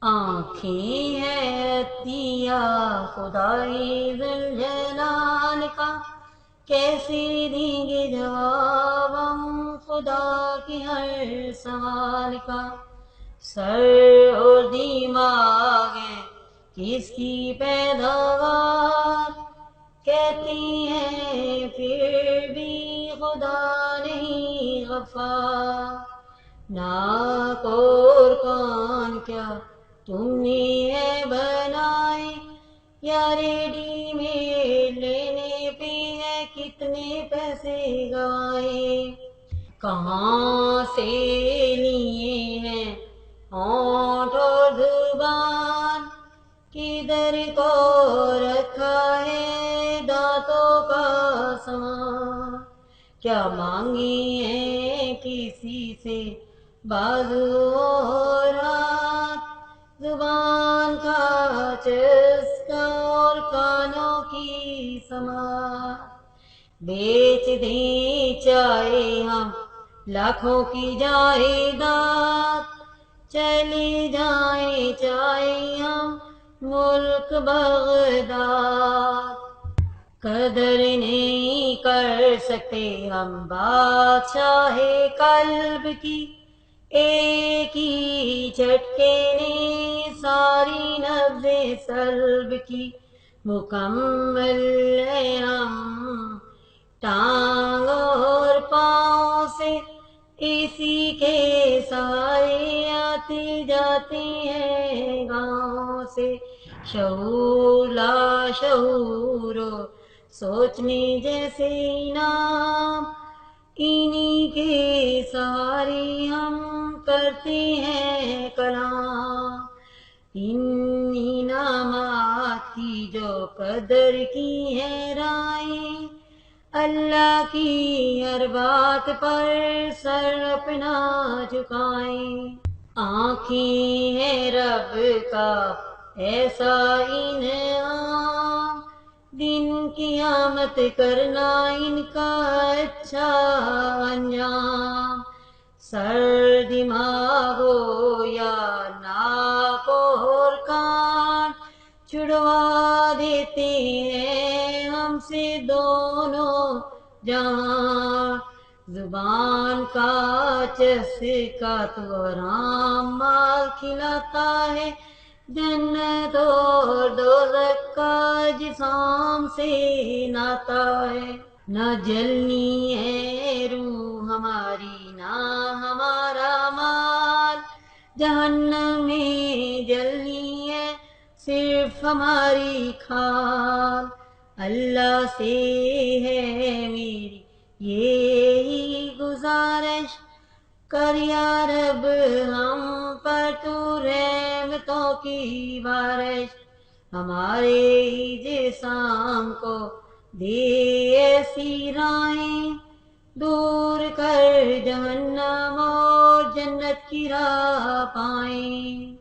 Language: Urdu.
آنکھیں ہے عطیہ خدائی ذوالجلال کا، کیسے دیں گے جواب ہم خدا کے ہر سوال کا۔ سر اور دماغ ہے کس کی پیداوار، کہتی ہیں پھر بھی خدا نہیں غفار۔ ناک اور کان کیا تم نے ہے بنائے، یا ریڈی میڈ لینے پہ ہے کتنے پیسے گوائے۔ کہاں سے لیے ہیں ہونٹ اور زبان، کدھر کو رکھا ہے دانتوں کا سامان۔ کیا مانگی ہے کسی سے بازو اور ہاتھ، زبان کا چسکا اور کانوں کی سماعت۔ بیچ دیں چاہے ہم لاکھوں کی جائیداد، چلے جائیں چاہے ہم ملک بغداد۔ قدر نہیں کر سکتے ہم بادشاہ قلب کی، ایک ہی جھٹکے نے ساری نبضیں سلب کی۔ مکمل ہے ہم ٹانگ اور پاؤں سے، اسی کے سارے آتے جاتے ہیں گاؤں سے۔ شعور لا شعور و سوچنے جیسے نام، انہی کے سارے ہم کرتے ہیں کلام۔ ان انعامات کی جو قدر کی ہے رائیں، اللہ کی ہر بات پر سر اپنا جھکائیں۔ آنکھیں ہیں رب کا ایسا انعام، دن قیامت کرنا ان کا اچھا انجام۔ سر دماغ ہو یا ناک اور کان، چھڑوا دیتے ہیں ہم سے دونوں جہاں۔ زبان کا چسکا تو حرام مال کھلاتا ہے، جنت اور دوزخ کا اجسام سے ناتا ہے۔ نہ جلنی ہے روح ہماری نہ ہمارا مال، جہنم میں جلنی ہے صرف ہماری کھال۔ اللہ سے ہے میری یہی گزارش، کر یا رب ہم پر تو رحمتوں کی بارش۔ ہمارے جسام کو دے ایسی رائیں، دور کر جہنم اور جنت کی راہ پائیں۔